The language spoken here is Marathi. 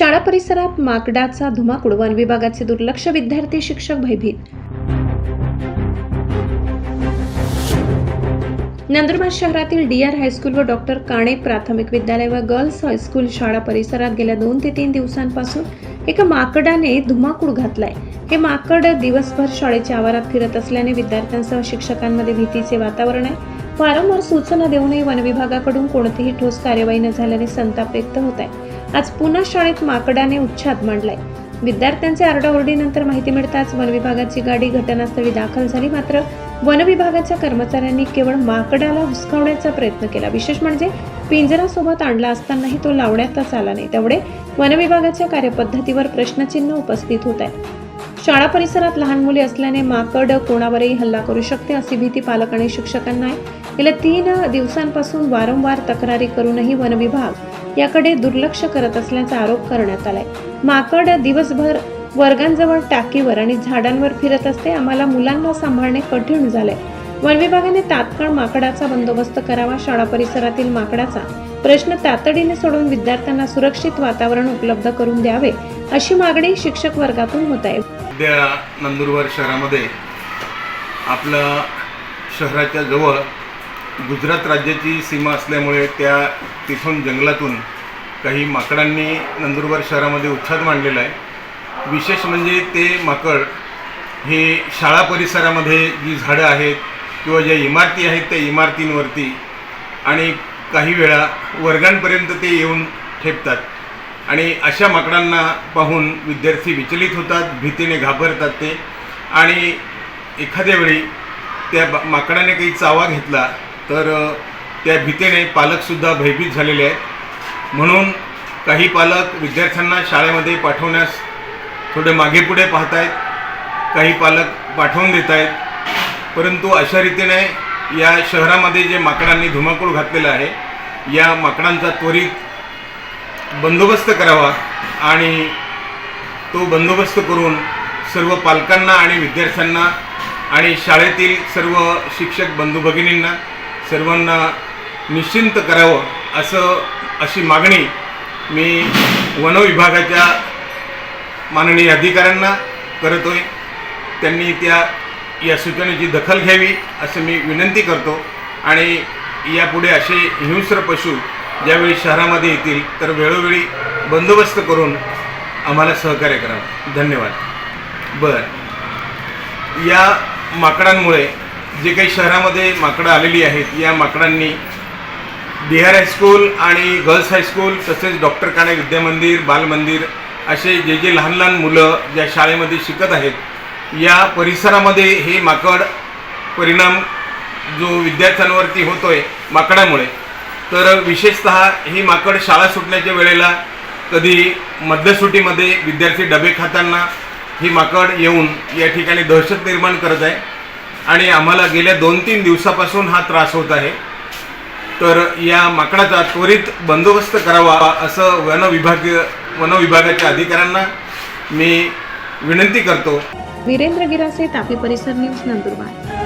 शाळा परिसरात माकडाचा धुमाकूळ, वन विभागाचे दुर्लक्ष, विद्यार्थी शिक्षक भयभीत। नंदुरबार शहरातील डीआर हायस्कूल व डॉक्टर काणे प्राथमिक विद्यालय व गर्ल्स हायस्कूल शाळा परिसरात गेल्या 2 ते 3 दिवसांपासून एका माकडाने धुमाकूळ घातलाय। हे माकड दिवसभर शाळेच्या आवारात फिरत असल्याने विद्यार्थ्यांसह शिक्षकांमध्ये भीतीचे वातावरण आहे। वारंवार सूचना देऊनही वन विभागाकडून कोणतीही ठोस कार्यवाही न झाल्याने संताप व्यक्त होत आहे। आज पुन्हा शाळेत माकडाने उच्छाद मांडलाय। विद्यार्थ्यांचे आरडाओरडीनंतर माहिती मिळताच वन विभागाची गाडी घटनास्थळी दाखल झाली। मात्र वन विभागाच्या कर्मचाऱ्यांनी केवळ माकडाला हुसकावण्याचा प्रयत्न केला। विशेष म्हणजे पिंजरा सोबत आणला असतानाही तो लावण्यातच आला नाही। त्यामुळे वन विभागाच्या कार्यपद्धतीवर प्रश्नचिन्ह उपस्थित होत आहे। शाळा परिसरात लहान मुले असल्याने माकड कोणावरही हल्ला करू शकते अशी भीती पालक आणि शिक्षकांना आहे। गेल्या 3 दिवसांपासून वारंवार तक्रारी करूनही वन विभाग याकडे दुर्लक्ष करत असल्याचा आरोप करण्यात आलाय। माकड दिवसभर वर्गांजवळ, टाकीवर आणि झाडांवर फिरत असते। आम्हाला मुलांना सांभाळणे कठीण झाले। वन विभागाने तात्काळ माकडाचा बंदोबस्त करावा। शाळा परिसरातील माकडाचा प्रश्न तातडीने सोडवून विद्यार्थ्यांना सुरक्षित वातावरण उपलब्ध करून द्यावे अशी मागणी शिक्षक वर्गातून होत आहे। सध्या नंदुरबार शहरामध्ये आपल्या शहराच्या जवळ गुजरात राज्याची सीमा असल्यामुळे तिथून जंगलातून काही माकडांनी नंदुरबार शहरामध्ये उच्छाद मांडलेला आहे। विशेष म्हणजे ते माकड हे शाळा परिसरामध्ये जी झाडं आहेत किंवा ज्या इमारती आहेत त्या इमारतींवरती आणि काही वेळा वर्गांपर्यंत ते येऊन ठेपतात आणि अशा माकडांना पाहून विद्यार्थी विचलित होतात, भीतीने घाबरतात ते। आणि एखाद्या वेळी त्या माकडाने काही चावा घेतला तर त्या भीतीने पालकसुद्धा भयभीत झालेले आहेत। म्हणून काही पालक विद्यार्थ्यांना शाळेमध्ये पाठवण्यास थोडे मागे पुढे पाहत आहेत, काही पालक पाठवून देत आहेत। परंतु अशा रीतीने या शहरामध्ये जे माकडांनी धुमाकूळ घातलेला आहे या माकडांचा त्वरित बंदोबस्त करावा आणि तो बंदोबस्त करून सर्व पालकांना आणि विद्यार्थ्यांना आणि शाळेतील सर्व शिक्षक बंधू भगिनींना सर्वांना निश्चिंत करावं अशी मागणी मी वन विभागाच्या माननीय अधिकाऱ्यांना करतोय। त्यांनी या सूचनेची दखल घ्यावी असं मी विनंती करतो आणि यापुढे असे हिंस्र पशु ज्यावेळी शहरामध्ये येतील तर वेळोवेळी बंदोबस्त करून आम्हाला सहकार्य करावं। धन्यवाद। या माकडांमुळे जे काही शहरामध्ये माकडं आलेली आहेत या माकडांनी डीआर हायस्कूल आणि गर्ल्स हायस्कूल तसेच डॉक्टर काणे विद्यामंदिर, बालमंदिर असे जे लहान लहान मुलं ज्या शाळेमध्ये शिकत आहेत या परिसरामध्ये हे माकड परिणाम जो विद्यार्थ्यांवरती होतोय माकडामुळे, तर विशेषतः ही माकड शाळा सुटण्याच्या वेळेला कधी मध्यसुटीमध्ये विद्यार्थी डबे खाताना ही माकड येऊन या ठिकाणी दहशत निर्माण करत आहे आणि आम्हाला गेल्या 2-3 दिवसापासून हा त्रास होत आहे। तर या माकडाचा त्वरित बंदोबस्त करावा असं वन विभागाच्या अधिकाऱ्यांना मी विनंती करतो। वीरेंद्र गिरासे, तापी परिसर न्यूज, नंदुरबार।